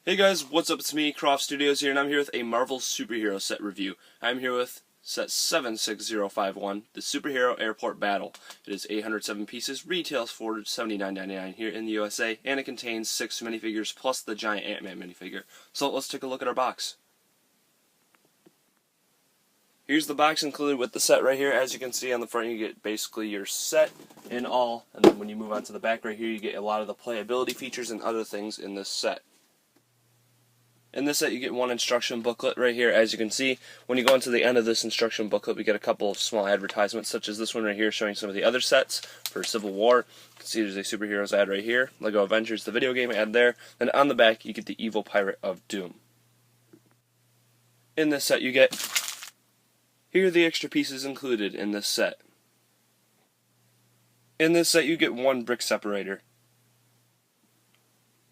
Hey guys, what's up? It's me, Croft Studios here, and I'm here with a Marvel superhero set review. I'm here with set 76051, the Superhero Airport Battle. It is 807 pieces, retails for $79.99 here in the USA, and it contains 6 minifigures plus the giant Ant-Man minifigure. So let's take a look at our box. Here's the box included with the set right here. As you can see on the front, you get basically your set in all, and then when you move on to the back right here, you get a lot of the playability features and other things in this set. In this set, you get one instruction booklet right here. As you can see, when you go into the end of this instruction booklet, we get a couple of small advertisements, such as this one right here showing some of the other sets for Civil War. You can see there's a superheroes ad right here, Lego Avengers, the video game ad there, and on the back, you get the Evil Pirate of Doom. In this set, you get, here are the extra pieces included in this set. In this set, you get one brick separator.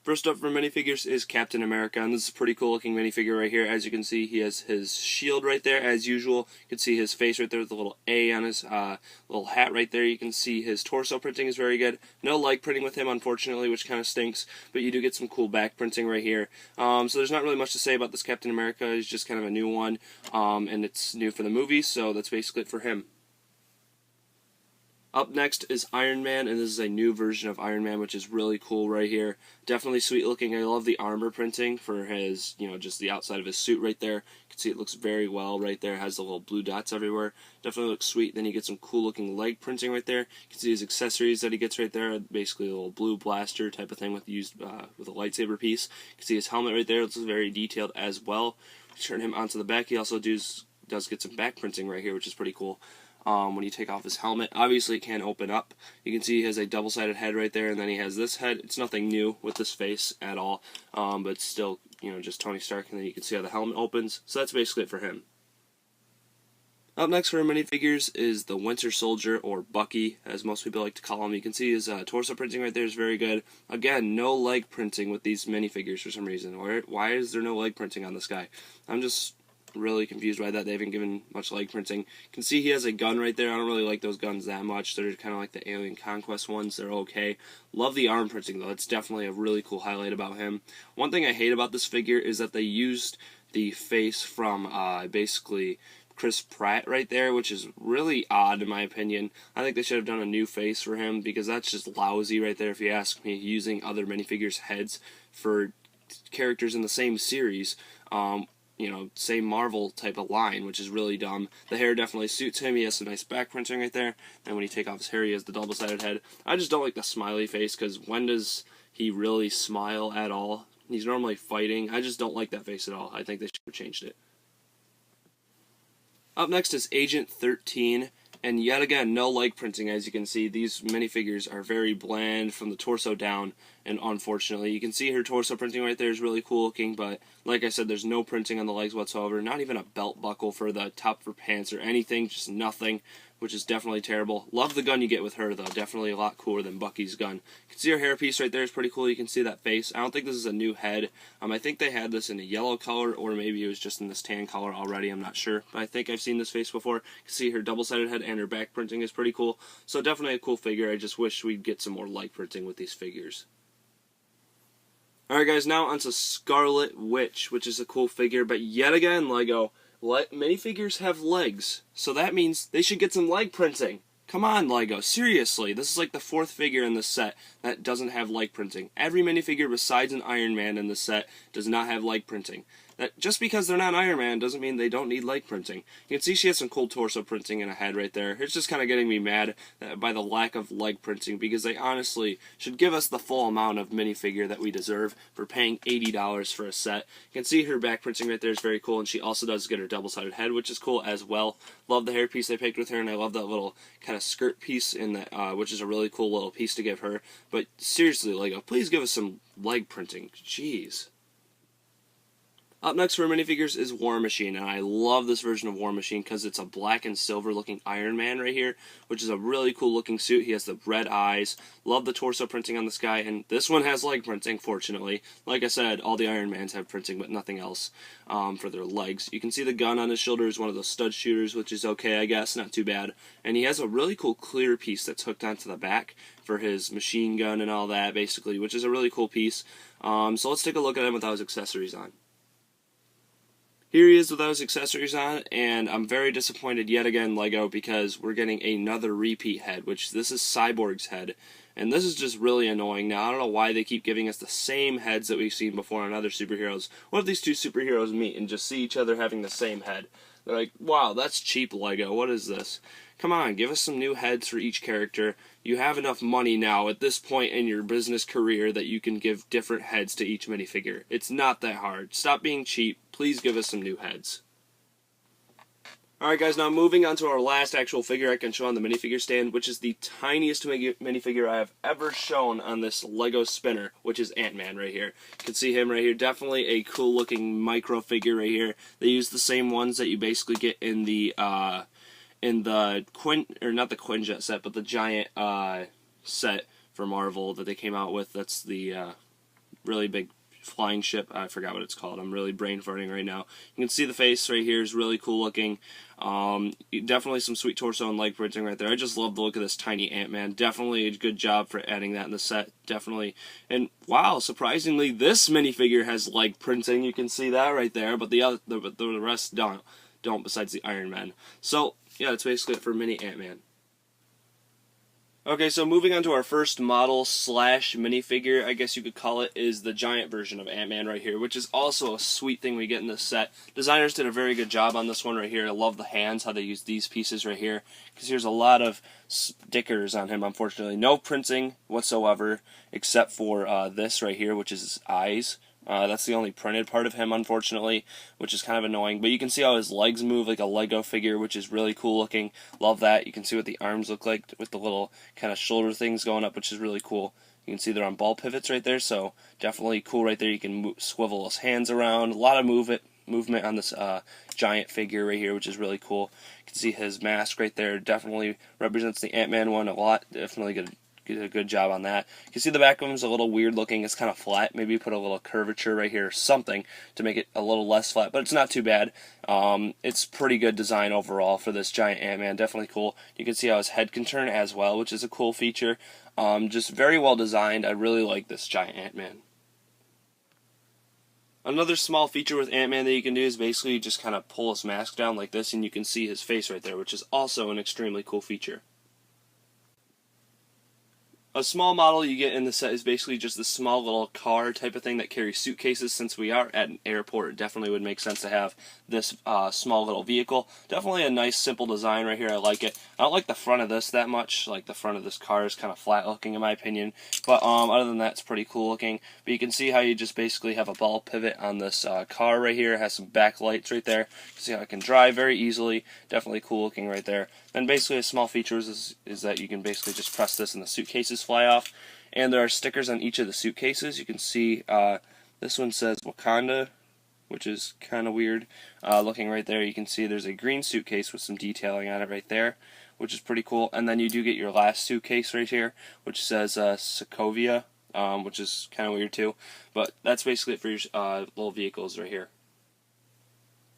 First up for minifigures is Captain America, and this is a pretty cool looking minifigure right here. As you can see, he has his shield right there, as usual. You can see his face right there with the little A on his little hat right there. You can see his torso printing is very good. No leg printing with him, unfortunately, which kind of stinks, but you do get some cool back printing right here. So there's not really much to say about this Captain America. He's just kind of a new one, and it's new for the movie, so that's basically it for him. Up next is Iron Man, and this is a new version of Iron Man, which is really cool right here. Definitely sweet looking. I love the armor printing for his, just the outside of his suit right there. You can see it looks very well right there. It has the little blue dots everywhere. Definitely looks sweet. Then you get some cool looking leg printing right there. You can see his accessories that he gets right there. Basically a little blue blaster type of thing with a lightsaber piece. You can see his helmet right there. It's very detailed as well. Turn him onto the back. He also does get some back printing right here, which is pretty cool. When you take off his helmet, obviously it can open up. You can see he has a double-sided head right there, and then he has this head. It's nothing new with this face at all, but it's still, just Tony Stark, and then you can see how the helmet opens. So that's basically it for him. Up next for minifigures is the Winter Soldier, or Bucky, as most people like to call him. You can see his torso printing right there is very good. Again, no leg printing with these minifigures for some reason. Why is there no leg printing on this guy? I'm just really confused by that. They haven't given much leg printing. You can see he has a gun right there. I don't really like those guns that much. They're kind of like the Alien Conquest ones. They're okay. Love the arm printing though. It's definitely a really cool highlight about him. One thing I hate about this figure is that they used the face from basically Chris Pratt right there, which is really odd in my opinion. I think they should have done a new face for him because that's just lousy right there if you ask me, using other minifigures' heads for characters in the same series. Same Marvel type of line, which is really dumb. The hair definitely suits him. He has some nice back printing right there. And when you take off his hair, he has the double-sided head. I just don't like the smiley face, because when does he really smile at all? He's normally fighting. I just don't like that face at all. I think they should have changed it. Up next is Agent 13. And yet again, no leg printing. As you can see, these minifigures are very bland from the torso down, and unfortunately, you can see her torso printing right there is really cool looking, but like I said, there's no printing on the legs whatsoever, not even a belt buckle for the top for pants or anything, just nothing, which is definitely terrible. Love the gun you get with her, though. Definitely a lot cooler than Bucky's gun. You can see her hairpiece right there is pretty cool. You can see that face. I don't think this is a new head. I think they had this in a yellow color, or maybe it was just in this tan color already. I'm not sure, but I think I've seen this face before. You can see her double-sided head and her back printing is pretty cool. So definitely a cool figure. I just wish we'd get some more leg printing with these figures. Alright guys, now onto Scarlet Witch, which is a cool figure, but yet again, Lego, minifigures have legs, so that means they should get some leg printing. Come on, Lego, seriously, this is like the 4th figure in this set that doesn't have leg printing. Every minifigure besides an Iron Man in this set does not have leg printing. Just because they're not Iron Man doesn't mean they don't need leg printing. You can see she has some cool torso printing and a head right there. It's just kind of getting me mad by the lack of leg printing, because they honestly should give us the full amount of minifigure that we deserve for paying $80 for a set. You can see her back printing right there is very cool, and she also does get her double-sided head, which is cool as well. Love the hairpiece they picked with her, and I love that little kind of skirt piece in that, which is a really cool little piece to give her. But seriously, Lego, please give us some leg printing. Jeez. Up next for minifigures is War Machine, and I love this version of War Machine because it's a black and silver looking Iron Man right here, which is a really cool looking suit. He has the red eyes. Love the torso printing on this guy, and this one has leg printing, fortunately. Like I said, all the Iron Mans have printing, but nothing else for their legs. You can see the gun on his shoulder is one of those stud shooters, which is okay, I guess, not too bad. And he has a really cool clear piece that's hooked onto the back for his machine gun and all that, basically, which is a really cool piece. So let's take a look at him without his accessories on. Here he is without his accessories on, and I'm very disappointed yet again, LEGO, because we're getting another repeat head, which this is Cyborg's head, and this is just really annoying. Now, I don't know why they keep giving us the same heads that we've seen before on other superheroes. What if these two superheroes meet and just see each other having the same head? They're like, wow, that's cheap, LEGO, what is this? Come on, give us some new heads for each character. You have enough money now at this point in your business career that you can give different heads to each minifigure. It's not that hard. Stop being cheap. Please give us some new heads. Alright guys, now moving on to our last actual figure I can show on the minifigure stand, which is the tiniest minifigure I have ever shown on this LEGO spinner, which is Ant-Man right here. You can see him right here. Definitely a cool looking micro figure right here. They use the same ones that you basically get in the not the quinjet set, but the giant set for Marvel that they came out with. That's the really big flying ship. I forgot what it's called. I'm really brain farting right now. You can see the face right here is really cool looking. Definitely some sweet torso and leg printing right there. I just love the look of this tiny Ant-Man. Definitely a good job for adding that in the set. Definitely. And wow, surprisingly, this minifigure has leg printing. You can see that right there, but the rest don't besides the Iron Man. So yeah, that's basically it for mini Ant-Man. Okay, so moving on to our first model slash minifigure, I guess you could call it, is the giant version of Ant-Man right here, which is also a sweet thing we get in this set. Designers did a very good job on this one right here. I love the hands, how they use these pieces right here, because here's a lot of stickers on him, unfortunately. No printing whatsoever, except for this right here, which is his eyes. That's the only printed part of him, unfortunately, which is kind of annoying. But you can see how his legs move like a Lego figure, which is really cool looking. Love that. You can see what the arms look like with the little kind of shoulder things going up, which is really cool. You can see they're on ball pivots right there, so definitely cool right there. You can swivel his hands around. A lot of movement on this giant figure right here, which is really cool. You can see his mask right there. Definitely represents the Ant-Man one a lot. Definitely good. Did a good job on that. You can see the back of him is a little weird looking. It's kind of flat. Maybe put a little curvature right here or something to make it a little less flat, but it's not too bad. It's pretty good design overall for this giant Ant-Man. Definitely cool. You can see how his head can turn as well, which is a cool feature. Just very well designed. I really like this giant Ant-Man. Another small feature with Ant-Man that you can do is basically just kind of pull his mask down like this and you can see his face right there, which is also an extremely cool feature. A small model you get in the set is basically just a small little car type of thing that carries suitcases. Since we are at an airport, it definitely would make sense to have this small little vehicle. Definitely a nice, simple design right here. I like it. I don't like the front of this that much. Like the front of this car is kind of flat looking in my opinion. But other than that, it's pretty cool looking. But you can see how you just basically have a ball pivot on this car right here. It has some backlights right there. You can see how it can drive very easily. Definitely cool looking right there. Then basically a small feature is that you can basically just press this and the suitcases fly off. And there are stickers on each of the suitcases. You can see this one says Wakanda, which is kind of weird looking right there. You can see there's a green suitcase with some detailing on it right there, which is pretty cool. And then you do get your last suitcase right here, which says Sokovia, which is kind of weird too. But that's basically it for your little vehicles right here.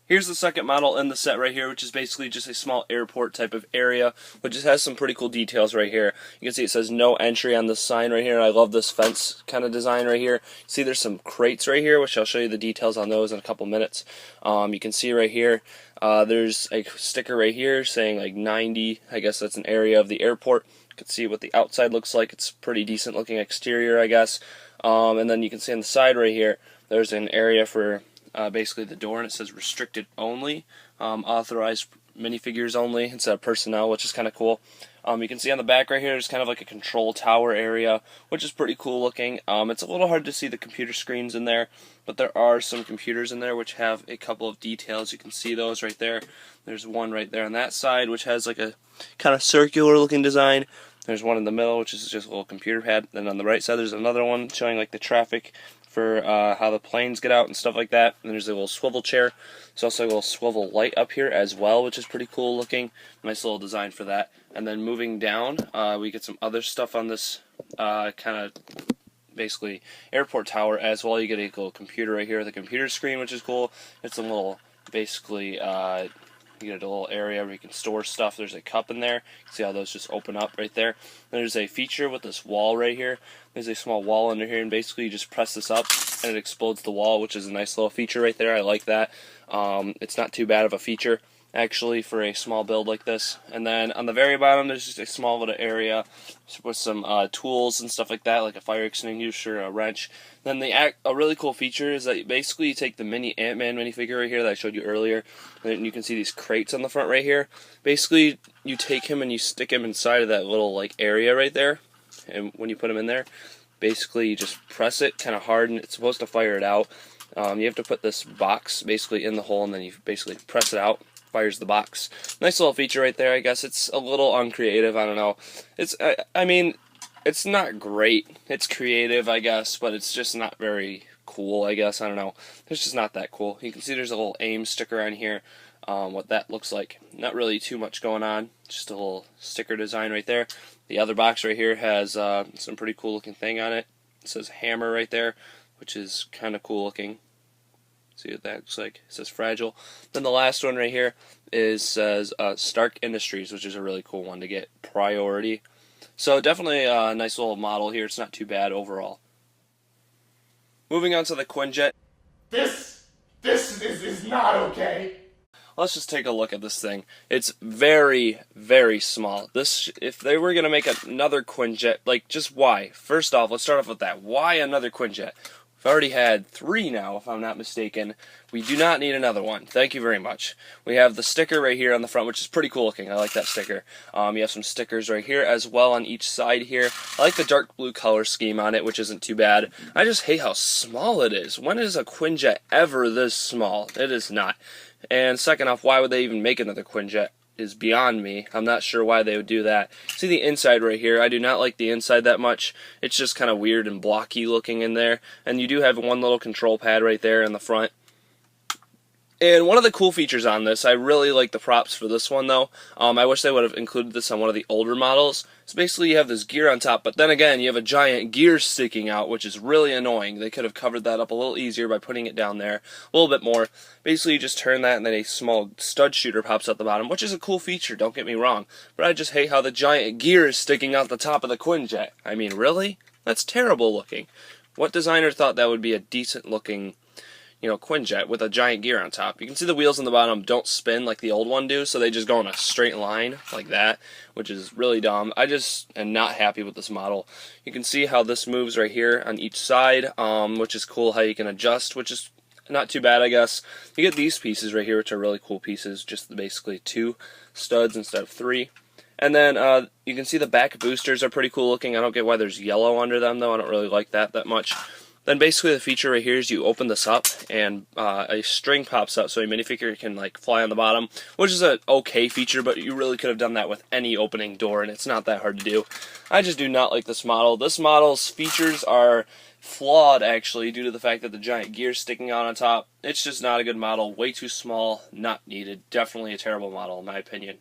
Here's the second model in the set right here, which is basically just a small airport type of area, which just has some pretty cool details right here. You can see it says no entry on this sign right here. I love this fence kind of design right here. See there's some crates right here, which I'll show you the details on those in a couple minutes. You can see right here, there's a sticker right here saying like 90, I guess that's an area of the airport. You can see what the outside looks like. It's pretty decent looking exterior, I guess. And then you can see on the side right here, there's an area for basically the door, and it says restricted only, authorized minifigures only instead of personnel, which is kind of cool. You can see on the back right here, there's kind of like a control tower area, which is pretty cool looking. It's a little hard to see the computer screens in there, but there are some computers in there which have a couple of details. You can see those right there. There's one right there on that side, which has like a kind of circular looking design. There's one in the middle, which is just a little computer pad. Then on the right side, there's another one showing like the traffic for how the planes get out and stuff like that. And there's a little swivel chair. There's also a little swivel light up here as well, which is pretty cool looking. Nice little design for that. And then moving down, we get some other stuff on this kind of basically airport tower as well. You get a little computer right here, the computer screen, which is cool. It's a little basically you get a little area where you can store stuff. There's a cup in there. You can see how those just open up right there. There's a feature with this wall right here. There's a small wall under here, and basically you just press this up and it explodes the wall, which is a nice little feature right there. I like that. It's not too bad of a feature actually for a small build like this. And then on the very bottom there's just a small little area with some tools and stuff like that, like a fire extinguisher, a wrench. Then a really cool feature is that basically you take the mini Ant-Man minifigure right here that I showed you earlier, and you can see these crates on the front right here. Basically you take him and you stick him inside of that little like area right there, and when you put him in there, basically you just press it kind of hard and it's supposed to fire it out. You have to put this box basically in the hole and then you basically press it out. Fires the box. Nice little feature right there. I guess it's a little uncreative. I don't know. I mean, it's not great. It's creative, I guess, but it's just not very cool, I guess. I don't know. It's just not that cool. You can see there's a little AIM sticker on here. What that looks like. Not really too much going on. Just a little sticker design right there. The other box right here has some pretty cool looking thing on it. It says hammer right there, which is kind of cool looking. See what that looks like. It says fragile. Then the last one right here says Stark Industries, which is a really cool one to get priority. So definitely a nice little model here. It's not too bad overall. Moving on to the quinjet. This is not okay. Let's just take a look at this thing. It's very, very small. If they were gonna make another quinjet, like, just why? First off, let's start off with that. Why another quinjet? We've already had 3 now, if I'm not mistaken. We do not need another one. Thank you very much. We have the sticker right here on the front, which is pretty cool looking. I like that sticker. You have some stickers right here as well on each side here. I like the dark blue color scheme on it, which isn't too bad. I just hate how small it is. When is a quinjet ever this small? It is not. And second off, why would they even make another quinjet? Is beyond me. I'm not sure why they would do that. See the inside right here? I do not like the inside that much. It's just kind of weird and blocky looking in there. And you do have one little control pad right there in the front. And one of the cool features on this, I really like the props for this one though. I wish they would have included this on one of the older models. So basically you have this gear on top, but then again you have a giant gear sticking out, which is really annoying. They could have covered that up a little easier by putting it down there a little bit more. Basically you just turn that and then a small stud shooter pops out the bottom, which is a cool feature, don't get me wrong. But I just hate how the giant gear is sticking out the top of the quinjet. I mean, really? That's terrible looking. What designer thought that would be a decent looking, you know, quinjet with a giant gear on top? You can see the wheels on the bottom don't spin like the old one do, so they just go in a straight line like that, which is really dumb. I just am not happy with this model. You can see how this moves right here on each side, which is cool how you can adjust, which is not too bad, I guess. You get these pieces right here, which are really cool pieces, just basically 2 studs instead of 3. And then you can see the back boosters are pretty cool looking. I don't get why there's yellow under them, though. I don't really like that much. Then basically the feature right here is you open this up and a string pops out so a minifigure can like fly on the bottom, which is an okay feature, but you really could have done that with any opening door and it's not that hard to do. I just do not like this model. This model's features are flawed actually due to the fact that the giant gear's sticking out on top. It's just not a good model, way too small, not needed. Definitely a terrible model in my opinion.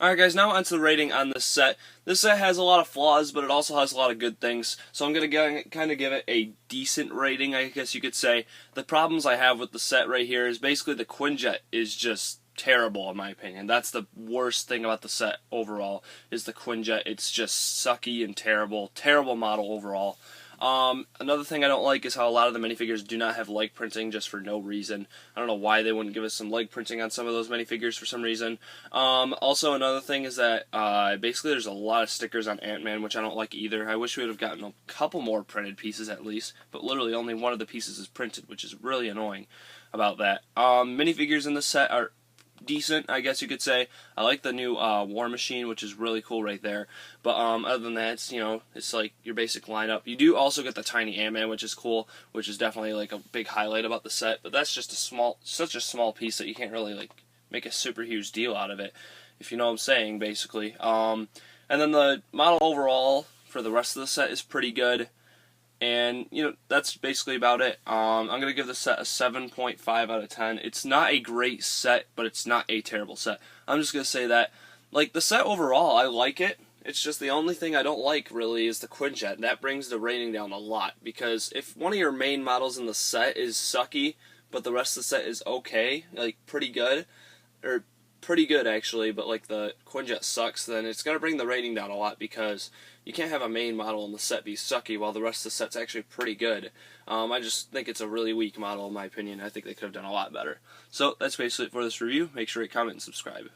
Alright guys, now onto the rating on this set. This set has a lot of flaws, but it also has a lot of good things, so I'm going to kind of give it a decent rating, I guess you could say. The problems I have with the set right here is basically the quinjet is just terrible in my opinion. That's the worst thing about the set overall, is the quinjet. It's just sucky and terrible. Terrible model overall. Another thing I don't like is how a lot of the minifigures do not have leg printing just for no reason. I don't know why they wouldn't give us some leg printing on some of those minifigures for some reason. Also another thing is that basically there's a lot of stickers on Ant-Man, which I don't like either. I wish we would have gotten a couple more printed pieces at least, but literally only one of the pieces is printed, which is really annoying about that. Minifigures in this set are decent, I guess you could say. I like the new War Machine, which is really cool right there. But other than that, it's, you know, it's like your basic lineup. You do also get the tiny Ant-Man, which is cool, which is definitely like a big highlight about the set. But that's just such a small piece that you can't really like make a super huge deal out of it, if you know what I'm saying, basically. And then the model overall for the rest of the set is pretty good. And, you know, that's basically about it. I'm going to give the set a 7.5 out of 10. It's not a great set, but it's not a terrible set. I'm just going to say that, like, the set overall, I like it. It's just the only thing I don't like, really, is the quinjet. That brings the rating down a lot, because if one of your main models in the set is sucky, but the rest of the set is okay, like, pretty good, or pretty good actually, but like the quinjet sucks, then it's going to bring the rating down a lot, because you can't have a main model in the set be sucky while the rest of the set's actually pretty good. I just think it's a really weak model in my opinion. I think they could have done a lot better. So that's basically it for this review. Make sure you comment and subscribe.